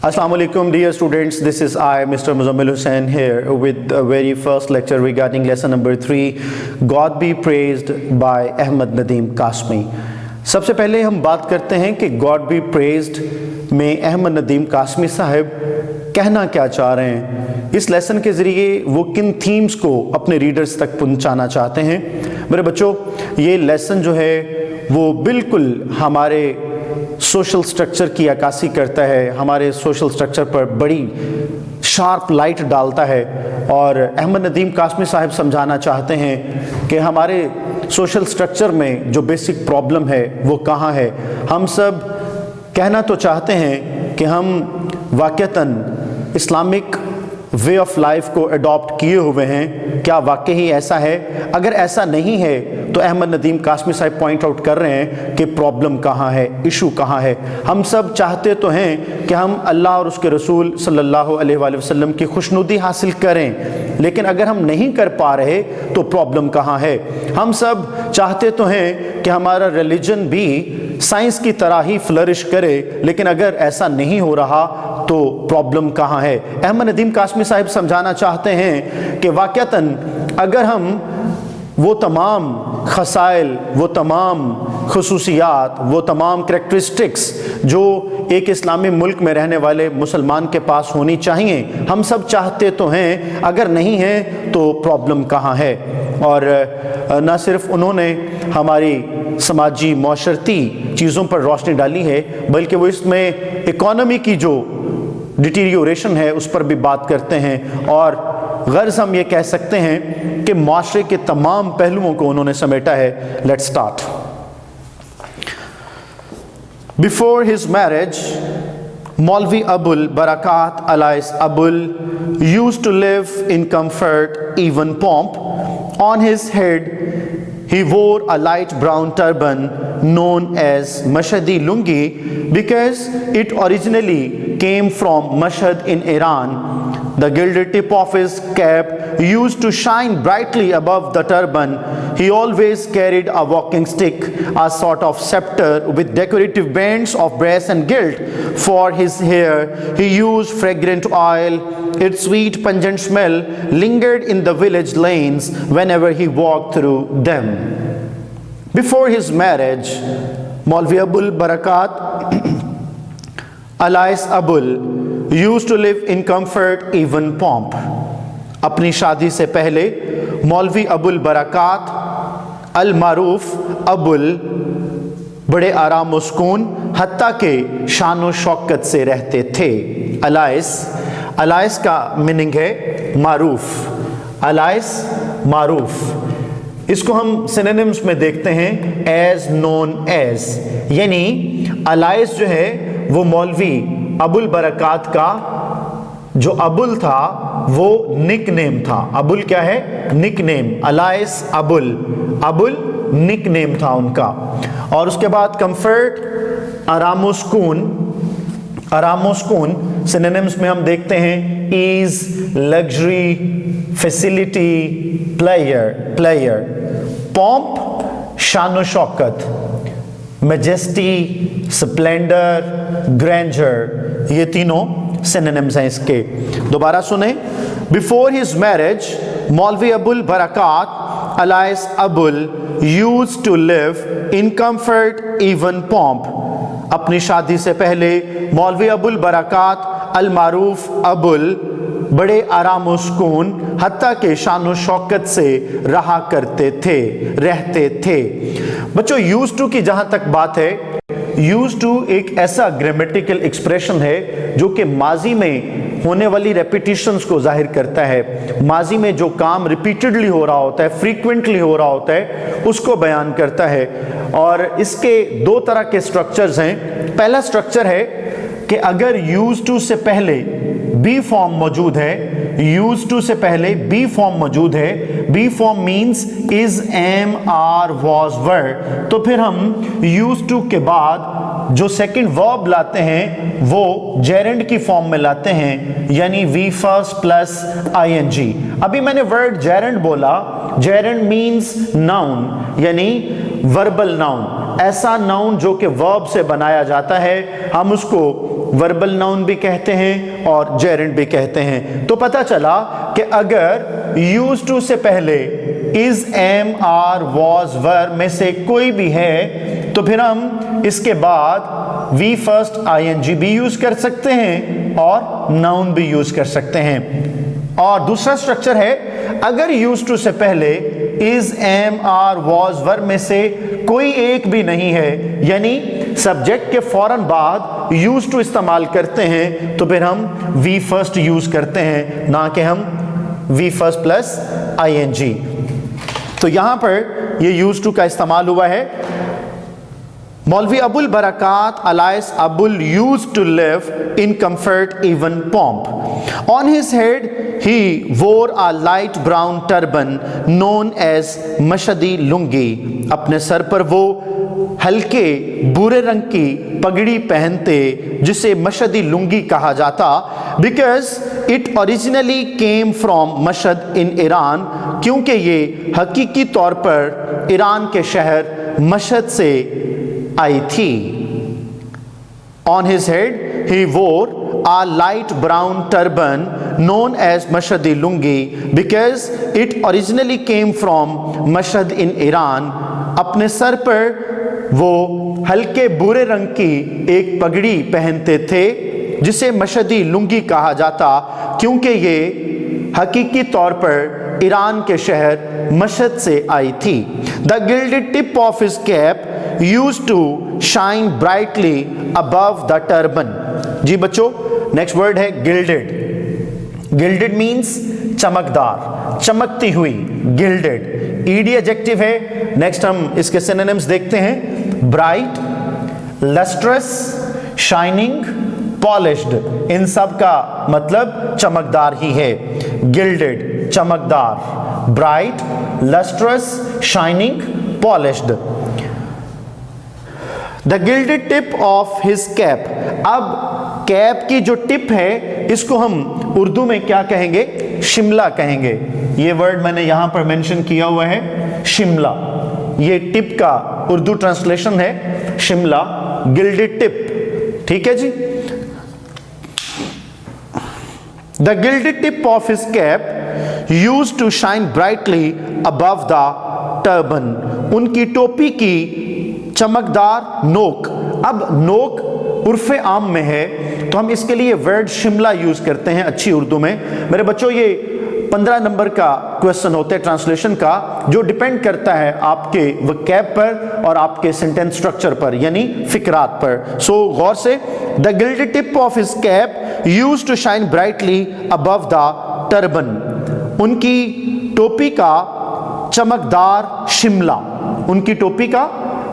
Assalamu alaikum dear students, this is I Mr. Muzammil Hussain here with the very first lecture regarding lesson number 3, God be praised by Ahmad Nadeem Kasmi। सबसे पहले हम बात करते हैं कि God be praised में अहमद नदीम कासमी साहब कहना क्या चाह रहे हैं। इस लेसन के ज़रिए वो किन थीम्स को अपने रीडर्स तक पहुंचाना चाहते हैं। मेरे बच्चों, ये लेसन जो है वो बिल्कुल हमारे सोशल स्ट्रक्चर की अक्कासी करता है, हमारे सोशल स्ट्रक्चर पर बड़ी शार्प लाइट डालता है और अहमद नदीम कासमी साहब समझाना चाहते हैं कि हमारे सोशल स्ट्रक्चर में जो बेसिक प्रॉब्लम है वो कहाँ है। हम सब कहना तो चाहते हैं कि हम वाक़तन इस्लामिक वे ऑफ लाइफ को अडॉप्ट किए हुए हैं, क्या वाकई ही ऐसा है? अगर ऐसा नहीं है तो अहमद नदीम कासमी साहब पॉइंट आउट कर रहे हैं कि प्रॉब्लम कहाँ है, इशू कहाँ है। हम सब चाहते तो हैं कि हम अल्लाह और उसके रसूल सल्लल्लाहु अलैहि वसल्लम की खुशनुदी हासिल करें, लेकिन अगर हम नहीं कर पा रहे तो प्रॉब्लम कहाँ है। हम सब चाहते तो हैं कि हमारा रिलीजन भी साइंस की तरह ही फ्लरिश करे, लेकिन अगर ऐसा नहीं हो रहा तो प्रॉब्लम कहाँ है। अहमद नदीम कासमी साहब समझाना चाहते हैं कि वाक़तन अगर हम वो तमाम खसाइल, वो तमाम खुसूसियात, वो तमाम करैक्टरिस्टिक्स जो एक इस्लामी मुल्क में रहने वाले मुसलमान के पास होनी चाहिए, हम सब चाहते तो हैं, अगर नहीं है तो प्रॉब्लम कहाँ है। और न सिर्फ उन्होंने हमारी समाजी माशरती चीज़ों पर रोशनी डाली है, बल्कि वो इसमें इकॉनमी की जो डिटीरियोरेशन है उस पर भी बात करते हैं और गर्ज हम ये कह सकते हैं कि माशरे के तमाम पहलुओं को उन्होंने समेटा है। Let's start. Before his marriage, Maulvi Abul Barakat alias Abul used to live in comfort, even pomp. On his head he wore a light brown turban known as Mashhadi Lungi because it originally came from Mashhad in Iran. The gilded tip of his cap used to shine brightly above the turban. He always carried a walking stick, a sort of scepter with decorative bands of brass and gilt. For his hair, he used fragrant oil. Its sweet, pungent smell lingered in the village lanes whenever he walked through them. Before his marriage, Maulvi Abul Barakat alias Abul used to live in comfort, even pomp. अपनी शादी से पहले मौलवी अबुल बरक़ात अल मारूफ अबुल बड़े आराम व सुकून हत्ता के शान व शौकत से रहते थे। अलाइस का मीनिंग है मारूफ। अलाइस मारूफ, इसको हम सिनोनिम्स में देखते हैं एज नोन एज, यानी अलाइस जो है वो मौलवी अबुल बरक़ात का जो अबुल था वो निक नेम था। अबुल क्या है? Nickname. Alias Abul, Abul nickname था उनका। और उसके बाद कंफर्ट, आराम व सुकून। आराम व सुकून सिनोनिम्स में हम देखते हैं ease, luxury, facility, player. Pomp, शान व शौकत, मैजेस्टी, स्प्लेंडर, ग्रैंडर, ये तीनों सिनोनिम्स हैं इसके। दोबारा सुने। Before his marriage, Maulvi Abul Barkat alias Abul used to live in comfort, even pomp. अपनी शादी से पहले मौलवी अबुल बरक़ात अल मारूफ अबुल बड़े आराम व सुकून हत्ता के शान व शौकत से रहा करते थे, रहते थे। बच्चों, यूज्ड टू की जहां तक बात है, यूज्ड टू एक ऐसा ग्रामेटिकल एक्सप्रेशन है जो कि माजी में होने वाली रेपिटिशंस को जाहिर करता है। माजी में जो काम रिपीटेडली हो रहा होता है, फ्रीक्वेंटली हो रहा होता है, उसको बयान करता है। और इसके दो तरह के स्ट्रक्चर्स हैं। पहला स्ट्रक्चर है कि अगर यूज्ड टू से पहले बी फॉर्म मौजूद है, यूज्ड टू से पहले बी फॉर्म मौजूद है, B form means is, am, are, was, were, तो फिर हम यूज्ड टू के बाद जो सेकंड वर्ब लाते हैं वो जेरेंड की फॉर्म में लाते हैं, यानी वी फर्स्ट प्लस आईएनजी। अभी मैंने वर्ड जेरेंड बोला, जेरेंड मीन्स नाउन, यानी वर्बल नाउन, ऐसा नाउन जो कि वर्ब से बनाया जाता है, हम उसको वर्बल नाउन भी कहते हैं और जेरेंड भी कहते हैं। तो पता चला कि अगर यूज टू से पहले इज, एम, आर, वॉज, वर में से कोई भी है तो फिर हम इसके बाद वी फर्स्ट आईएनजी भी यूज कर सकते हैं और नाउन भी यूज कर सकते हैं। और दूसरा स्ट्रक्चर है, अगर यूज टू से पहले इज, एम, आर, वॉज, वर में से कोई एक भी नहीं है, यानी सब्जेक्ट के फौरन बाद यूज टू इस्तेमाल करते हैं, तो फिर हम वी फर्स्ट यूज करते हैं, ना कि हम वी फर्स्ट प्लस आईएनजी। तो यहां पर ये यूज टू का इस्तेमाल हुआ है। Maulvi Abul Barkat alias Abul used to live in comfort even pomp. On his head he wore a light brown turban known as Mashhadi lungi. अपने सर पर वो हल्के भूरे रंग की पगड़ी पहनते जिसे मशदी लुंगी कहा जाता, because it originally came from मशद in Iran, क्योंकि ये हकीकी तौर पर ईरान के शहर मशद से आई थी। On his head he wore a light brown turban known as Mashhadi lungi because it originally came from Mashhad in Iran. अपने सर पर वो हल्के भूरे रंग की एक पगड़ी पहनते थे जिसे मशदी लुंगी कहा जाता, क्योंकि ये हकीकी तौर पर ईरान के शहर मशहद से आई थी। The gilded tip of his cap used to shine brightly above the turban. जी बच्चों, नेक्स्ट वर्ड है गिल्डेड। गिल्डेड मीन्स चमकदार, चमकती हुई, गिल्डेड ईडी एडजेक्टिव है। नेक्स्ट हम इसके सिनोनिम्स देखते हैं, ब्राइट, लस्ट्रस, शाइनिंग, पॉलिश्ड। इन सब का मतलब चमकदार ही है। गिल्डेड चमकदार, bright, lustrous, shining, polished. The gilded tip of his cap. अब कैप की जो टिप है इसको हम उर्दू में क्या कहेंगे? शिमला कहेंगे। ये वर्ड मैंने यहां पर मेंशन किया हुआ है, शिमला। ये टिप का उर्दू ट्रांसलेशन है शिमला, गिल्डेड टिप। ठीक है जी। The gilded tip of his cap used to shine brightly above the turban. उनकी टोपी की चमकदार नोक। अब नोक उर्फे आम में है तो हम इसके लिए वर्ड शिमला यूज करते हैं अच्छी उर्दू में। मेरे बच्चों, ये 15 नंबर का क्वेश्चन होते हैं ट्रांसलेशन का, जो डिपेंड करता है आपके वोकैब पर और आपके सेंटेंस स्ट्रक्चर पर, यानी फिक्रात पर। सो गौर से, the gilded tip of his cap used to shine brightly above the turban. उनकी टोपी का चमकदार शिमला, उनकी टोपी का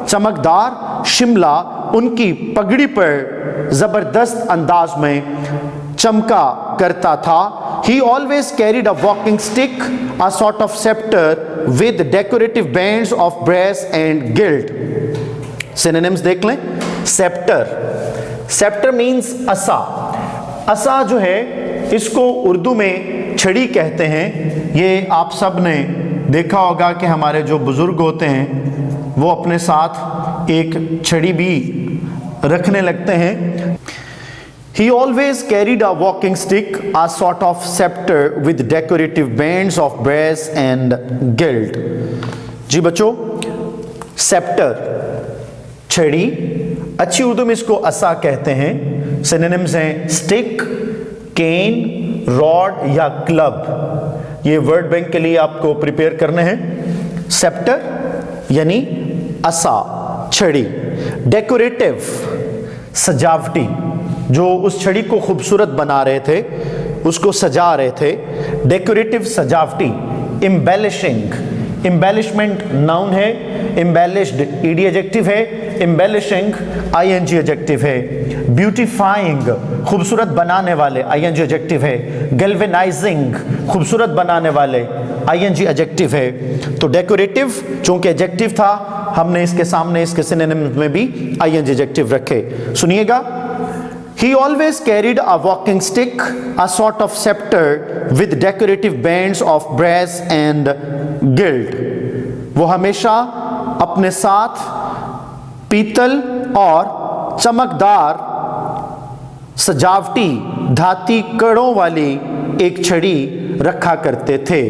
चमकदार शिमला उनकी पगड़ी पर जबरदस्त अंदाज में चमका करता था। He always carried a walking stick, a sort of scepter with decorative bands of brass and gilt. Synonyms देख लें। scepter, scepter means असा। असा जो है इसको उर्दू में छड़ी कहते हैं। ये आप सब ने देखा होगा कि हमारे जो बुजुर्ग होते हैं वो अपने साथ एक छड़ी भी रखने लगते हैं। He always carried a walking stick, a sort of scepter with decorative bands of brass and gilt. जी बच्चों, scepter छड़ी, अच्छी उर्दू में इसको असा कहते हैं। सिनोनिम्स हैं स्टिक, केन, रॉड या क्लब। ये वर्ड बैंक के लिए आपको प्रिपेयर करने हैं। सेप्टर यानी असा, छड़ी। डेकोरेटिव सजावटी, जो उस छड़ी को खूबसूरत बना रहे थे, उसको सजा रहे थे। डेकोरेटिव सजावटी। एम्बेलिशिंग, एम्बेलिशमेंट नाउन है, एम्बेलिश्ड ईडी एडजेक्टिव है, एम्बेलिशिंग आईएनजी एडजेक्टिव है। ब्यूटिफाइंग खूबसूरत बनाने वाले, आईएनजी एडजेक्टिव है। गैल्वेनाइजिंग खूबसूरत बनाने वाले, आईएनजी एडजेक्टिव है। तो डेकोरेटिव चूंकि एडजेक्टिव था, हमने इसके सामने इसके सिनोनिम्स में भी आईएनजी एडजेक्टिव रखे। सुनिएगा, He always carried a walking stick, a sort of scepter with decorative bands of brass and gilt. वो हमेशा अपने साथ पीतल और चमकदार सजावटी धाती कड़ों वाली एक छड़ी रखा करते थे।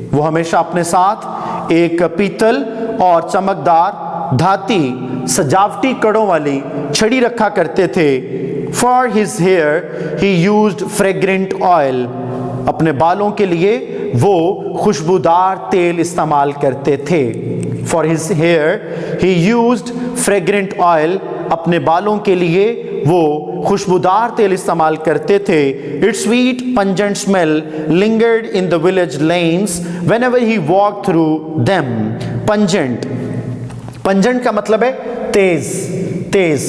वो हमेशा अपने साथ एक पीतल और चमकदार धाती सजावटी कड़ों वाली छड़ी रखा करते थे। For his hair he used fragrant oil, अपने बालों के लिए वो खुशबूदार तेल इस्तेमाल करते थे। For his hair he used fragrant oil, अपने बालों के लिए वो खुशबूदार तेल इस्तेमाल करते थे। It's sweet pungent smell lingered in the village lens whenever he walk through them. Pungent, pungent का मतलब है तेज, तेज,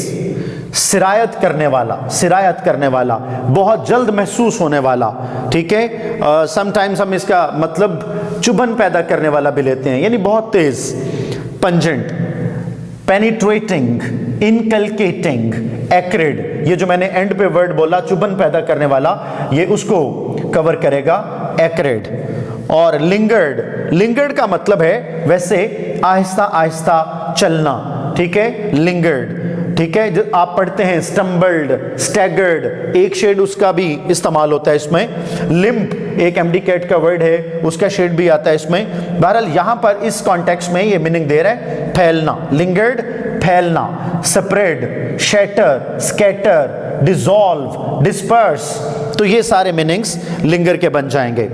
सिरायत करने वाला, सिरायत करने वाला, बहुत जल्द महसूस होने वाला। ठीक है, समटाइम्स हम इसका मतलब चुभन पैदा करने वाला भी लेते हैं, यानी बहुत तेज। पंजेंट, पेनिट्रेटिंग, इनकलकेटिंग, एक्रिड, ये जो मैंने एंड पे वर्ड बोला चुभन पैदा करने वाला, ये उसको कवर करेगा, एक्रिड। और लिंगर्ड, लिंगर्ड का मतलब है वैसे आहिस्ता आहिस्ता चलना। ठीक है, लिंगर्ड। ठीक है, जो आप पढ़ते हैं स्टम्बल्ड, स्टैगर्ड, एक शेड उसका भी इस्तेमाल होता है इसमें। लिम्प एक एमडी-कैट का वर्ड है, उसका शेड भी आता है इसमें। बहरहाल यहां पर इस कॉन्टेक्स्ट में ये मीनिंग दे रहा है फैलना, लिंगर्ड, फैलना। Spread, shatter, scatter, dissolve, disperse, तो ये सारे मीनिंग्स लिंगर के बन जाएंगे।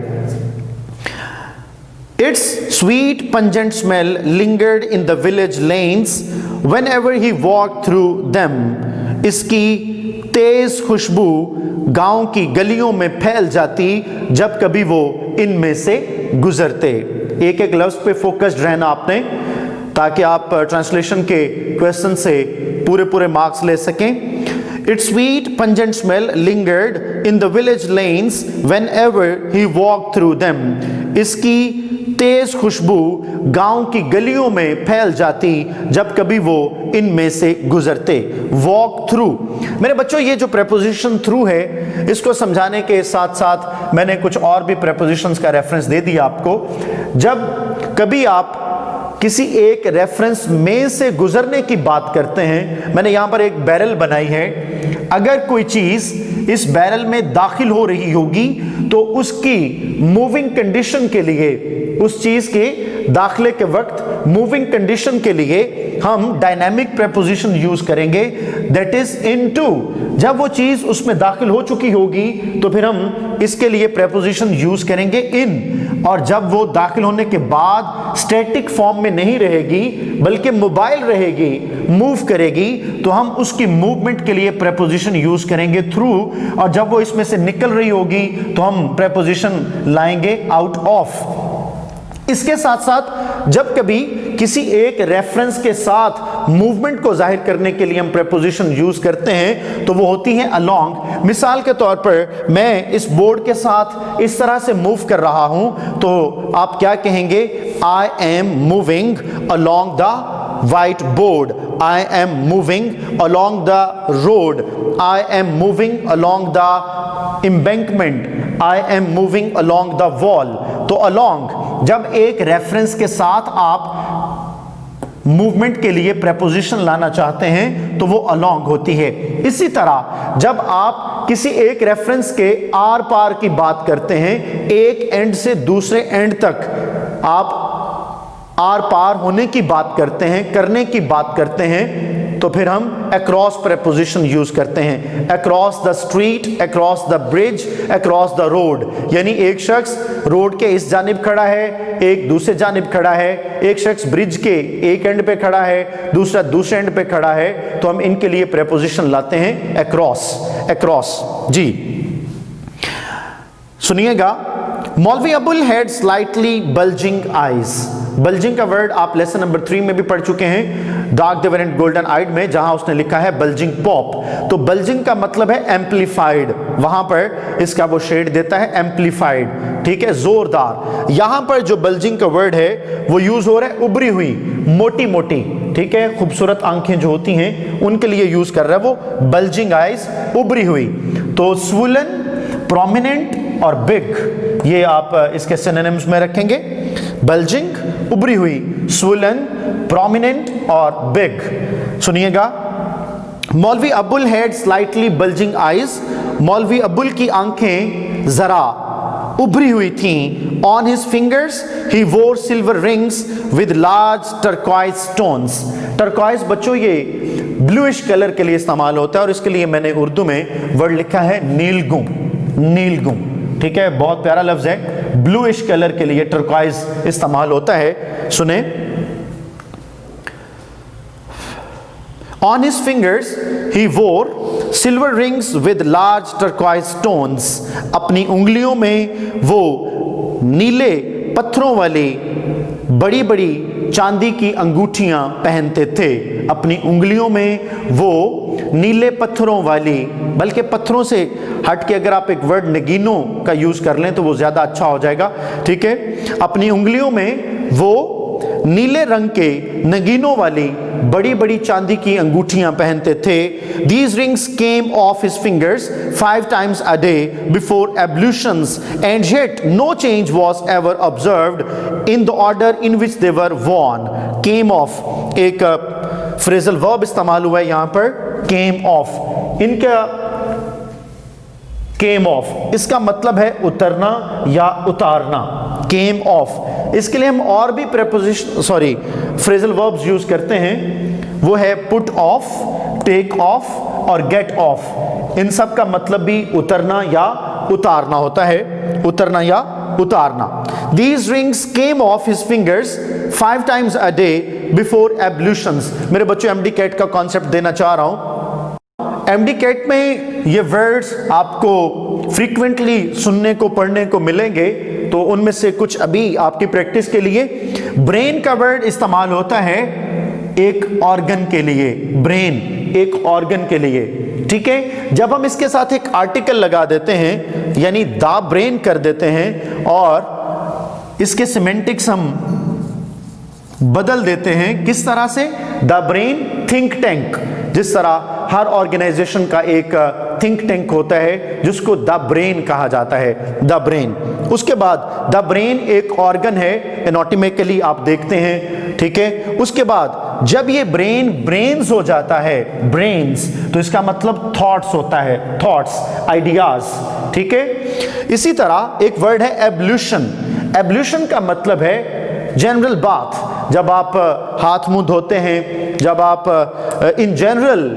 Its sweet pungent smell lingered in the village lanes whenever he walked through them. इसकी तेज खुशबू गांव की गलियों में फैल जाती जब कभी वो इनमें से गुजरते। एक एक लफ्ज पे फोकस्ड रहना आपने, ताकि आप ट्रांसलेशन के क्वेश्चन से पूरे पूरे मार्क्स ले सकें। Its sweet pungent smell lingered in the village lanes whenever he walked through them. इसकी तेज खुशबू गांव की गलियों में फैल जाती जब कभी वो इनमें से गुजरते। वॉक थ्रू, मेरे बच्चों ये जो प्रेपोजिशन थ्रू है, इसको समझाने के साथ साथ मैंने कुछ और भी प्रेपोजिशंस का रेफरेंस दे दिया आपको। जब कभी आप किसी एक रेफरेंस में से गुजरने की बात करते हैं, मैंने यहां पर एक बैरल बनाई है, अगर कोई चीज इस बैरल में दाखिल हो रही होगी तो उसकी मूविंग कंडीशन के लिए, उस चीज के दाखिले के वक्त मूविंग कंडीशन के लिए हम डायनामिक प्रेपोजिशन यूज करेंगे, दैट इज इनटू। जब वो चीज उसमें दाखिल हो चुकी होगी तो फिर हम इसके लिए प्रेपोजिशन यूज करेंगे इन। और जब वो दाखिल होने के बाद स्टैटिक फॉर्म में नहीं रहेगी बल्कि मोबाइल रहेगी, मूव करेगी, तो हम उसकी मूवमेंट के लिए प्रेपोजिशन यूज करेंगे थ्रू। और जब वो इसमें से निकल रही होगी तो हम प्रेपोजिशन लाएंगे आउट ऑफ। इसके साथ साथ जब कभी किसी एक रेफरेंस के साथ मूवमेंट को जाहिर करने के लिए हम प्रेपोजिशन यूज करते हैं तो वो होती है अलोंग। मिसाल के तौर पर मैं इस बोर्ड के साथ इस तरह से मूव कर रहा हूं तो आप क्या कहेंगे? I am moving along the white board, I am moving along the road, I am moving along the embankment, I am moving along the wall। तो along जब एक रेफरेंस के साथ आप मूवमेंट के लिए प्रेपोजिशन लाना चाहते हैं तो वो along होती है। इसी तरह जब आप किसी एक रेफरेंस के आर पार की बात करते हैं, एक एंड से दूसरे एंड तक आप आर पार होने की बात करते हैं, करने की बात करते हैं, तो फिर हम अक्रॉस प्रेपोजिशन यूज करते हैं। Across the street, across the bridge, across the road, यानी एक शख्स रोड के इस जानिब खड़ा है, एक दूसरे जानिब खड़ा है, एक शख्स ब्रिज के एक एंड पे खड़ा है, दूसरा दूसरे एंड पे खड़ा है, तो हम इनके लिए प्रेपोजिशन लाते हैं अक्रॉस। अक्रॉस जी सुनिएगा। मौलवी Abul had slightly bulging eyes. Bulging का वर्ड आप लेसन नंबर 3 में भी पढ़ चुके हैं, डार्क दे वेरेंट गोल्डन आइड में, जहां उसने लिखा है बल्जिंग पॉप। तो बल्जिंग का मतलब है एम्पलीफाइड, वहां पर इसका वो शेड देता है एम्पलीफाइड। ठीक है, जोरदार। यहां पर जो बल्जिंग का वर्ड है वो यूज हो रहा है उभरी हुई, मोटी मोटी, ठीक है, खूबसूरत आंखें जो होती हैं उनके लिए यूज कर रहा है वो बल्जिंग आइज, उभरी हुई। तो स्वुलन, प्रोमिनेंट और बिग, ये आप इसके सिनोनिम्स में रखेंगे। बल्जिंग, उभरी हुई, स्वुलन, प्रोमिनेंट और बिग। सुनिएगा, मौलवी Abul had slightly bulging eyes, मौलवी अब्बुल की आंखें जरा उभरी हुई थीं। ऑन हिज फिंगर्स ही वोर silver rings with large turquoise stones. Turquoise बच्चों ये ब्लूइश कलर के लिए इस्तेमाल होता है और इसके लिए मैंने उर्दू में वर्ड लिखा है नीलगुम, नीलगुम, ठीक है, बहुत प्यारा लफ्ज है। ब्लूइश कलर के लिए टर्क्वाइज इस्तेमाल होता है। सुने, On his fingers he wore silver rings with large turquoise stones. अपनी उंगलियों में वो नीले पत्थरों वाली बड़ी बड़ी चांदी की अंगूठियां पहनते थे। अपनी उंगलियों में वो नीले पत्थरों वाली, बल्कि पत्थरों से हट के अगर आप एक वर्ड नगीनों का यूज कर लें तो वो ज्यादा अच्छा हो जाएगा, ठीक है। अपनी उंगलियों में वो नीले रंग के नगीनों वाली बड़ी बड़ी चांदी की अंगूठियां पहनते थे। These rings came off his fingers 5 times a day before ablutions, and yet no change was ever observed in the order in which they were worn. Came off एक फ्रेजल वर्ब इस्तेमाल हुआ है यहां पर, came off। इनका came off इसका मतलब है उतरना या उतारना, came off। इसके लिए हम और भी प्रेपोजिशन फ्रेजल वर्ब्स यूज करते हैं, वो है पुट ऑफ, टेक ऑफ और गेट ऑफ। इन सब का मतलब भी उतरना या उतारना होता है, उतरना या उतारना। These rings came off his fingers 5 times a day before ablutions। मेरे बच्चों एमडी कैट का कॉन्सेप्ट देना चाह रहा हूं। एमडी कैट में ये वर्ड्स आपको फ्रीक्वेंटली सुनने को पढ़ने को मिलेंगे, तो उनमें से कुछ अभी आपकी प्रैक्टिस के लिए। ब्रेन का वर्ड इस्तेमाल होता है एक ऑर्गन के लिए, ब्रेन एक ऑर्गन के लिए, ठीक है। जब हम इसके साथ एक आर्टिकल लगा देते हैं यानी द ब्रेन कर देते हैं और इसके सिमेंटिक्स हम बदल देते हैं, किस तरह से, द ब्रेन थिंक टैंक। जिस तरह हर ऑर्गेनाइजेशन का एक थिंक टैंक होता है जिसको द ब्रेन कहा जाता है, द ब्रेन। उसके बाद द ब्रेन एक ऑर्गन है, एनाटॉमिकली आप देखते हैं, ठीक है। उसके बाद जब ये ब्रेन ब्रेन्स हो जाता है, ब्रेन्स, तो इसका मतलब थॉट्स होता है, थॉट्स, आइडियाज, ठीक है। इसी तरह एक वर्ड है एब्ल्यूशन। एब्ल्यूशन का मतलब है जनरल बाथ। जब आप हाथ मुंह धोते हैं, जब आप इन जनरल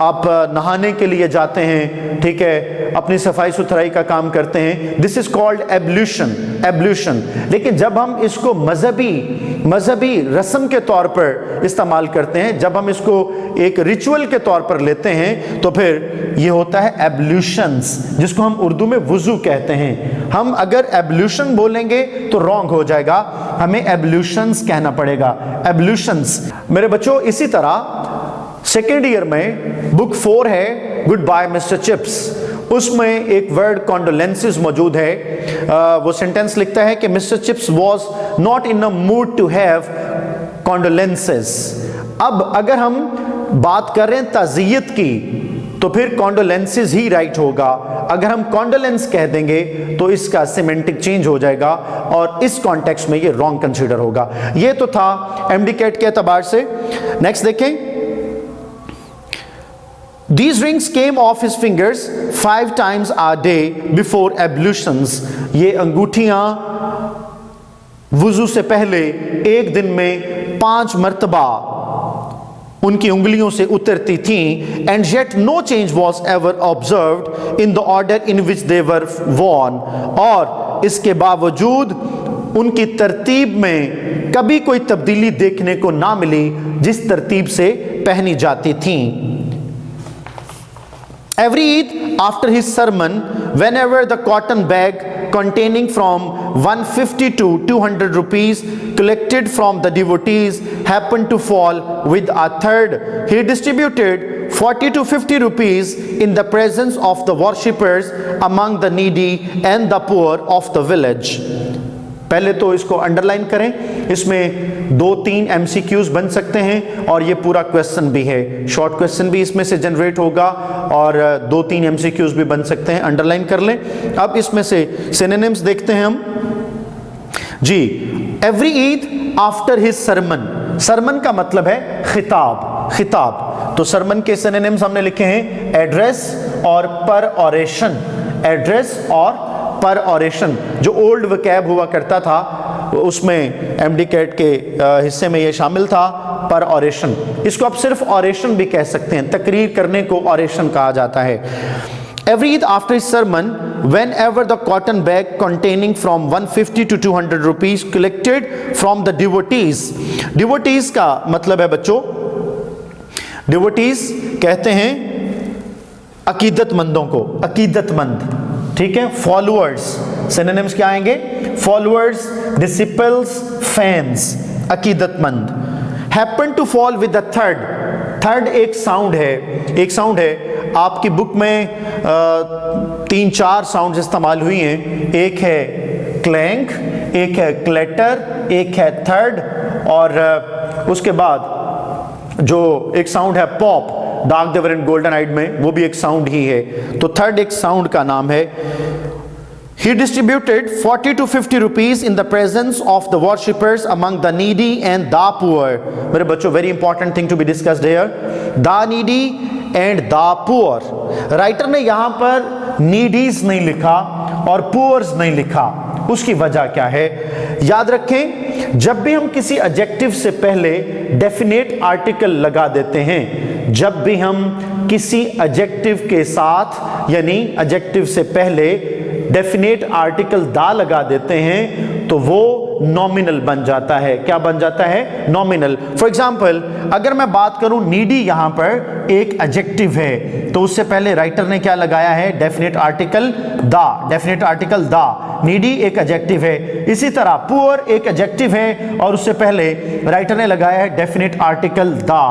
आप नहाने के लिए जाते हैं, ठीक है, अपनी सफाई सुथराई का काम करते हैं, this is called ablution, ablution. लेकिन जब हम इसको मजहबी रस्म के तौर पर इस्तेमाल करते हैं, जब हम इसको एक रिचुअल के तौर पर लेते हैं, तो फिर ये होता है एब्ल्यूशंस, जिसको हम उर्दू में वुजू कहते हैं। हम अगर एब्ल्यूशन बोलेंगे तो रॉन्ग हो जाएगा, हमें एब्ल्यूशंस कहना पड़ेगा, एब्ल्यूशंस। मेरे बच्चों, इसी तरह सेकेंड ईयर में बुक 4 है गुड बाय मिस्टर चिप्स, उसमें एक वर्ड कॉन्डोलेंसेस मौजूद है। वो सेंटेंस लिखता है कि Mr chips was not in a mood to have condolences. अब अगर हम बात कर रहे हैं ताज़ियत की, तो फिर कॉन्डोलेंसेस ही राइट होगा। अगर हम कॉन्डोलेंस कह देंगे तो इसका सिमेंटिक चेंज हो जाएगा और इस कॉन्टेक्स्ट में ये रॉन्ग कंसीडर होगा। ये तो था एमडी कैट के एतबार से। नेक्स्ट देखें, These rings came off his fingers 5 times a day before ablutions। ये अंगूठियां वुजू से पहले एक दिन में 5 मर्तबा उनकी उंगलियों से उतरती थीं। And yet no change was ever observed in the order in which they were worn। और इसके बावजूद उनकी तरतीब में कभी कोई तब्दीली देखने को ना मिली जिस तरतीब से पहनी जाती थीं। Every Eid, after his sermon, whenever the cotton bag containing from 150 to 200 rupees collected from the devotees happened to fall with a third, he distributed 40 to 50 rupees in the presence of the worshippers among the needy and the poor of the village। पहले तो इसको underline करें, इसमें 2-3 MCQs बन सकते हैं और ये पूरा क्वेश्चन भी है, शॉर्ट क्वेश्चन भी इसमें से जनरेट होगा और 2-3 MCQs भी बन सकते हैं, अंडरलाइन कर लें। अब इसमें से सिनोनिम्स देखते हैं हम जी। Every Eid after his sermon, sermon का मतलब है खिताब, खिताब। तो सरमन के सिनोनिम्स हमने लिखे हैं एड्रेस और पर ऑरेशन। एड्रेस और पर ऑरेशन, जो ओल्ड वकैब हुआ करता था उसमें एमडी कैट के हिस्से में ये शामिल था, पर ऑरेशन। इसको आप सिर्फ ऑरेशन भी कह सकते हैं, तकरीर करने को ऑरेशन कहा जाता है। Every Eid after his sermon, whenever the cotton bag containing from 150 to 200 rupees collected from the devotees, devotees का मतलब है बच्चों, devotees कहते हैं अकीदतमंदों को, अकीदतमंद, ठीक है। फॉलोअर्स, सिनोनिम्स क्या आएंगे? फॉलोअर्स, डिसिपल्स, फैंस, अकीदतमंद। Happen to fall with the third, third एक साउंड है, एक साउंड है। आपकी बुक में 3-4 साउंड्स इस्तेमाल हुई हैं, एक है क्लैंक, एक है क्लैटर, एक है थर्ड, और उसके बाद जो एक साउंड है पॉप, डार्क देवर एंड गोल्डन आइड में, वो भी एक साउंड ही है। तो थर्ड एक साउंड का नाम है। He distributed 40 to 50 rupees in the presence of the worshippers among the needy and the poor. मेरे बच्चों, very important thing to be discussed here, the needy and the poor. Writer ने यहाँ पर नीडीज नहीं लिखा और पुअर्स नहीं लिखा, उसकी वजह क्या है? याद रखें, जब भी हम किसी एडजेक्टिव से पहले डेफिनेट आर्टिकल लगा देते हैं, जब भी हम किसी एडजेक्टिव के साथ यानी एडजेक्टिव से पहले डेफिनेट आर्टिकल दा लगा देते हैं तो वो नॉमिनल बन जाता है। क्या बन जाता है? नॉमिनल। फॉर एग्जाम्पल, अगर मैं बात करूं नीडी यहां पर एक एडजेक्टिव है, तो उससे पहले राइटर ने क्या लगाया है? डेफिनेट आर्टिकल दा, डेफिनेट आर्टिकल दा। नीडी एक एडजेक्टिव है। इसी तरह पुअर एक एडजेक्टिव है और उससे पहले राइटर ने लगाया है डेफिनेट आर्टिकल दा।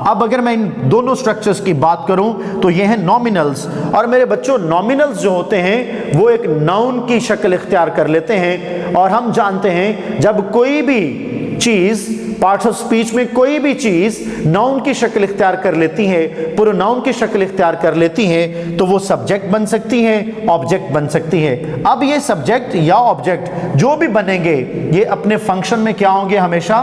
अब अगर मैं इन दोनों स्ट्रक्चर्स की बात करूं तो ये हैं नॉमिनल्स। और मेरे बच्चों, नॉमिनल्स जो होते हैं वो एक नाउन की शक्ल इख्तियार कर लेते हैं, और हम जानते हैं जब कोई भी चीज पार्ट्स ऑफ स्पीच में कोई भी चीज नाउन की शक्ल इख्तियार कर लेती है, प्रोनाउन की शक्ल इख्तियार कर लेती है, तो वो सब्जेक्ट बन सकती है, ऑब्जेक्ट बन सकती है। अब ये सब्जेक्ट या ऑब्जेक्ट जो भी बनेंगे ये अपने फंक्शन में क्या होंगे? हमेशा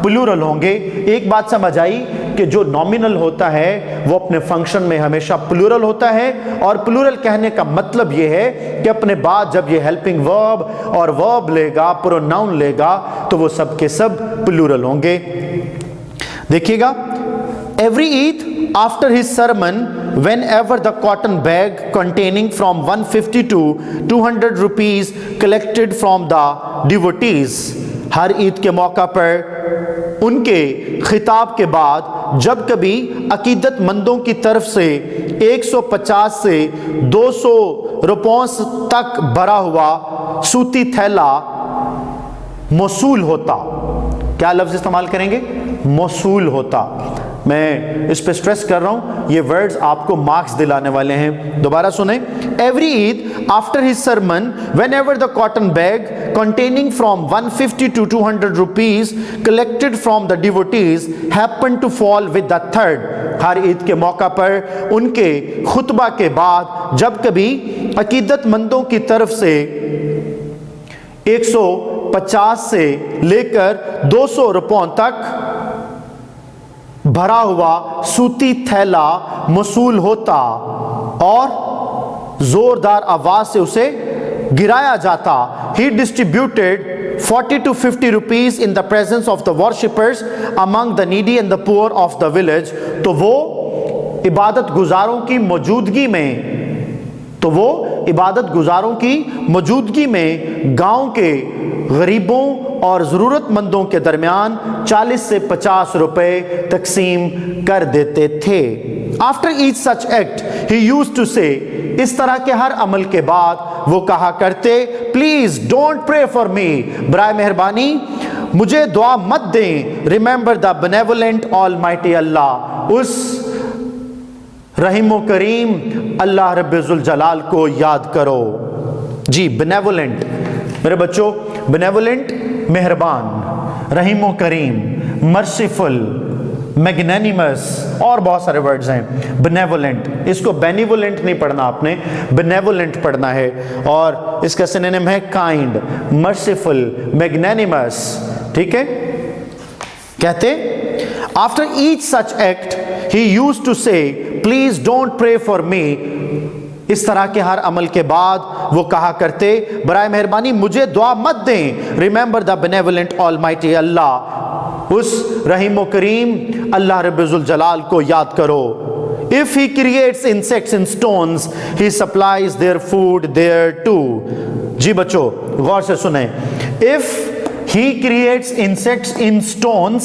प्लूरल होंगे। एक बात समझ आई कि जो नॉमिनल होता है वो अपने फंक्शन में हमेशा प्लूरल होता है, और प्लूरल कहने का मतलब ये है कि अपने बाद जब ये हेल्पिंग वर्ब और वर्ब लेगा, प्रोनाउन लेगा, तो वो सब के सब प्लूरल होंगे। देखिएगा, every Eid after his sermon, whenever the cotton bag containing from 150 to 200 rupees collected from the devotees, हर ईद के मौका पर उनके खिताब के बाद जब कभी अकीदतमंदों की तरफ से 150 से 200 रुपयों तक भरा हुआ सूती थैला मौसूल होता। क्या लफ्ज इस्तेमाल करेंगे? मौसूल होता। मैं इस पे स्ट्रेस कर रहा हूं, ये वर्ड्स आपको मार्क्स दिलाने वाले हैं। दोबारा सुने, every Eid after his sermon whenever the cotton bag containing from 150 to 200 rupees collected from the devotees happened to fall with the third, हर ईद के मौका पर उनके खुतबा के बाद जब कभी अकीदतमंदों की तरफ से 150 से लेकर 200 रुपयों तक भरा हुआ सूती थैला मसूल होता और जोरदार आवाज से उसे गिराया जाता। He distributed 40 to 50 rupees in the presence of the worshippers among the needy and the poor of the village। तो वो इबादत गुजारों की मौजूदगी में गांव के गरीबों और ज़रूरतमंदों के दरमियान 40 से 50 रुपए तकसीम कर देते थे। After each such act he used to say, इस तरह के हर अमल के बाद वो कहा करते, please don't pray for me, बराए मेहरबानी मुझे दुआ मत दें। Remember the benevolent almighty Allah, उस रहीमो करीम अल्लाह रब्बुल जलाल को याद करो। जी, बेनेवोलेंट मेरे बच्चों, बेनेवोलेंट मेहरबान, रहीमो करीम, मर्सीफुल, मैग्नेनिमस, और बहुत सारे वर्ड्स हैं। बेनेवोलेंट, इसको बेनिवोलेंट नहीं पढ़ना आपने, बेनेवोलेंट पढ़ना है। और इसका सिनोनिम है काइंड, मर्सीफुल, मैग्नेनिमस। ठीक है, कहते after each such act he used to say, please don't pray for me. इस तरह के हर अमल के बाद वो कहा करते, बराए मेहरबानी मुझे दुआ मत दें. Remember the benevolent almighty Allah, उस रहीम करीम अल्लाह रब्बुल जलाल को याद करो. If he creates insects in stones, he supplies their food there too. जी बच्चों गौर से सुने. If he creates insects in stones,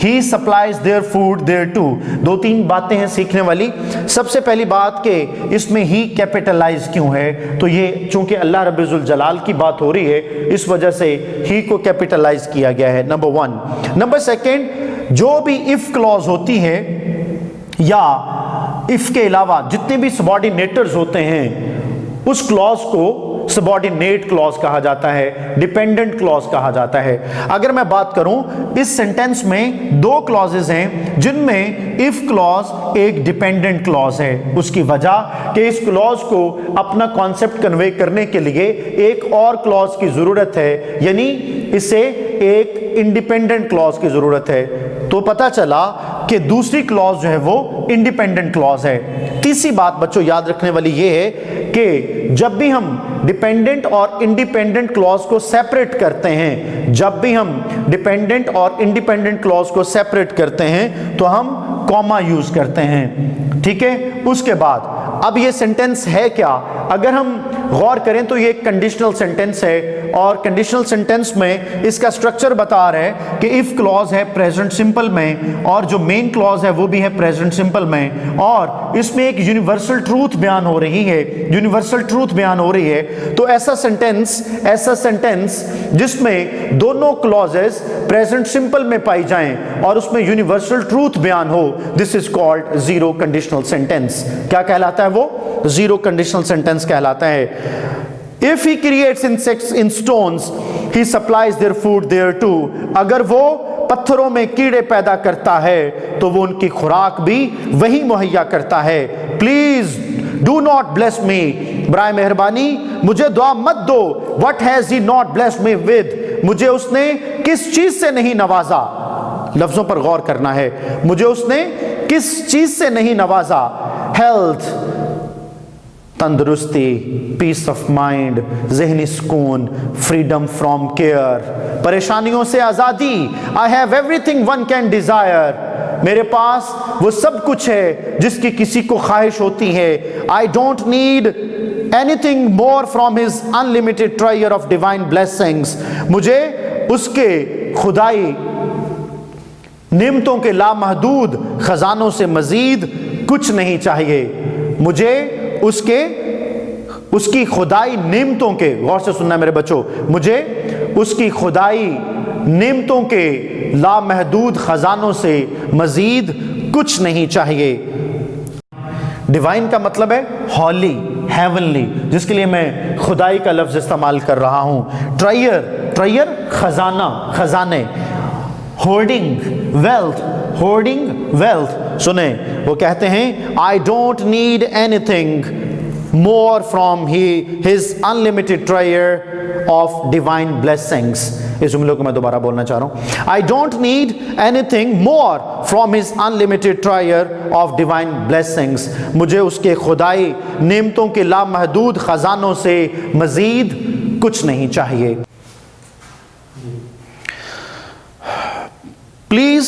he supplies their food there too. दो तीन बातें हैं सीखने वाली. सबसे पहली बात कि इसमें ही कैपिटलाइज क्यों है, तो ये चूंकि अल्लाह रब्बुल जलाल की बात हो रही है इस वजह से ही को कैपिटलाइज किया गया है. Number one. नंबर सेकेंड, जो भी इफ क्लॉज होती है या इफ के अलावा जितने भी सबऑर्डिनेटर्स होते हैं उस क्लॉज को सबऑर्डिनेट क्लॉज कहा जाता है, डिपेंडेंट क्लॉज कहा जाता है. अगर मैं बात करूं इस सेंटेंस में दो क्लॉजेस हैं जिनमें इफ क्लॉज एक डिपेंडेंट क्लॉज है. उसकी वजह कि इस क्लॉज को अपना कॉन्सेप्ट कन्वे करने के लिए एक और क्लॉज की जरूरत है, यानी इसे एक इंडिपेंडेंट क्लॉज की जरूरत है. तो पता चला कि दूसरी क्लॉज जो है वो इंडिपेंडेंट क्लॉज है. तीसरी बात बच्चों याद रखने वाली ये है कि जब भी हम डिपेंडेंट और इंडिपेंडेंट क्लॉज को सेपरेट करते हैं, जब भी हम डिपेंडेंट और इंडिपेंडेंट क्लॉज को सेपरेट करते हैं तो हम कॉमा यूज करते हैं. ठीक है. उसके बाद अब ये सेंटेंस है क्या, अगर हम गौर करें तो ये एक कंडीशनल सेंटेंस है और कंडीशनल सेंटेंस में इसका स्ट्रक्चर बता रहा है कि इफ क्लॉज है प्रेजेंट सिंपल में और जो मेन क्लॉज है वो भी है प्रेजेंट सिंपल में, और इसमें एक यूनिवर्सल ट्रूथ बयान हो रही है, यूनिवर्सल ट्रूथ बयान हो रही है. तो ऐसा सेंटेंस जिसमें दोनों क्लॉजेस प्रेजेंट सिंपल में पाई जाएं और उसमें यूनिवर्सल ट्रूथ बयान हो, this is called zero conditional sentence. क्या कहलाता है वो? जीरो कंडीशनल सेंटेंस कहलाता है. If he creates insects in stones, he supplies their food there too. अगर वो पत्थरों में कीड़े पैदा करता है तो वो उनकी खुराक भी वही मुहैया करता है. Please do not bless me, बराए मेहरबानी मुझे दुआ मत दो. What has he not blessed me with? मुझे उसने किस चीज से नहीं नवाजा. लफ्जों पर गौर करना है. मुझे उसने किस चीज से नहीं नवाजा. हेल्थ, तंदुरुस्ती, पीस ऑफ माइंड, ज़हनी सुकून, फ्रीडम फ्रॉम केयर, परेशानियों से आज़ादी. I have everything one can desire, मेरे पास वो सब कुछ है जिसकी किसी को ख्वाहिश होती है. I don't need anything more from his unlimited ट्रायर of divine blessings. मुझे उसके खुदाई नेमतों के लामहदूद खजानों से मजीद कुछ नहीं चाहिए. मुझे उसकी खुदाई नेमतों के, गौर से सुनना मेरे बच्चों, मुझे उसकी खुदाई नेमतों के लामहदूद खजानों से मजीद कुछ नहीं चाहिए. डिवाइन का मतलब है हॉली, हेवनली, जिसके लिए मैं खुदाई का लफ्ज इस्तेमाल कर रहा हूं. ट्रायर खजाना, खजाने. Hoarding wealth. सुने वो कहते हैं I don't need anything more from his unlimited ट्रायर of divine blessings. इस जुमले को मैं दोबारा बोलना चाह रहा हूं. I don't need anything more from his unlimited ट्रायर of divine blessings. मुझे उसके खुदाई नेमतों के लामहदूद खजानों से मजीद कुछ नहीं चाहिए. Please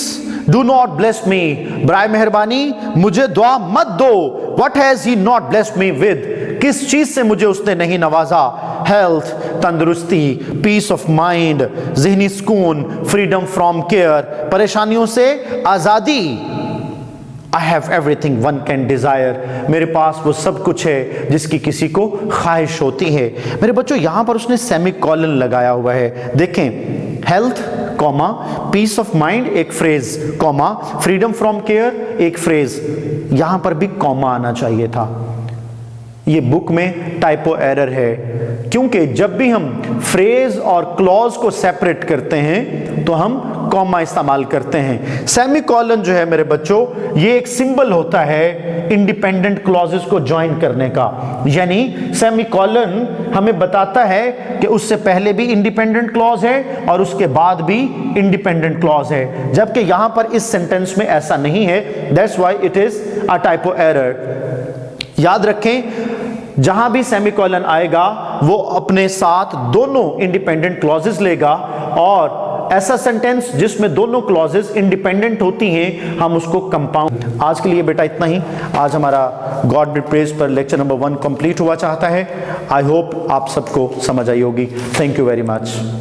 do not bless me, बराए मेहरबानी मुझे दुआ मत दो. What has he not blessed me with, किस चीज से मुझे उसने नहीं नवाजा. हेल्थ, तंदुरुस्ती, पीस ऑफ माइंड, ज़हनी सुकून, फ्रीडम फ्रॉम केयर, परेशानियों से आज़ादी. I have everything one can desire, मेरे पास वो सब कुछ है जिसकी किसी को ख्वाहिश होती है. मेरे बच्चों यहां पर उसने सेमीकोलन लगाया हुआ है. देखें, health comma, peace of mind एक phrase, comma, freedom from care एक फ्रेज. यहां पर भी कॉमा आना चाहिए था. ये बुक में टाइपो एरर है, क्योंकि जब भी हम फ्रेज और क्लॉज को सेपरेट करते हैं तो हम कॉमा इस्तेमाल करते हैं। सेमीकोलन जो है मेरे बच्चों, ये एक सिंबल होता है इंडिपेंडेंट क्लॉजेस को ज्वाइन करने का, यानी सेमीकोलन हमें बताता है कि उससे पहले भी इंडिपेंडेंट क्लॉज है और उसके बाद भी इंडिपेंडेंट क्लॉज है, जबकि यहां पर इस सेंटेंस में ऐसा नहीं है। That's why it is a typo error. याद रखें, जहां भी सेमीकोलन आएगा वो अपने साथ दोनों इंडिपेंडेंट क्लॉजेस लेगा, और ऐसा सेंटेंस जिसमें दोनों क्लॉजेस इंडिपेंडेंट होती हैं हम उसको कंपाउंड। आज के लिए बेटा इतना ही। आज हमारा गॉड बी प्रेज्ड पर लेक्चर नंबर 1 कंप्लीट हुआ चाहता है। आई होप आप सबको समझ आई होगी। Thank you very much.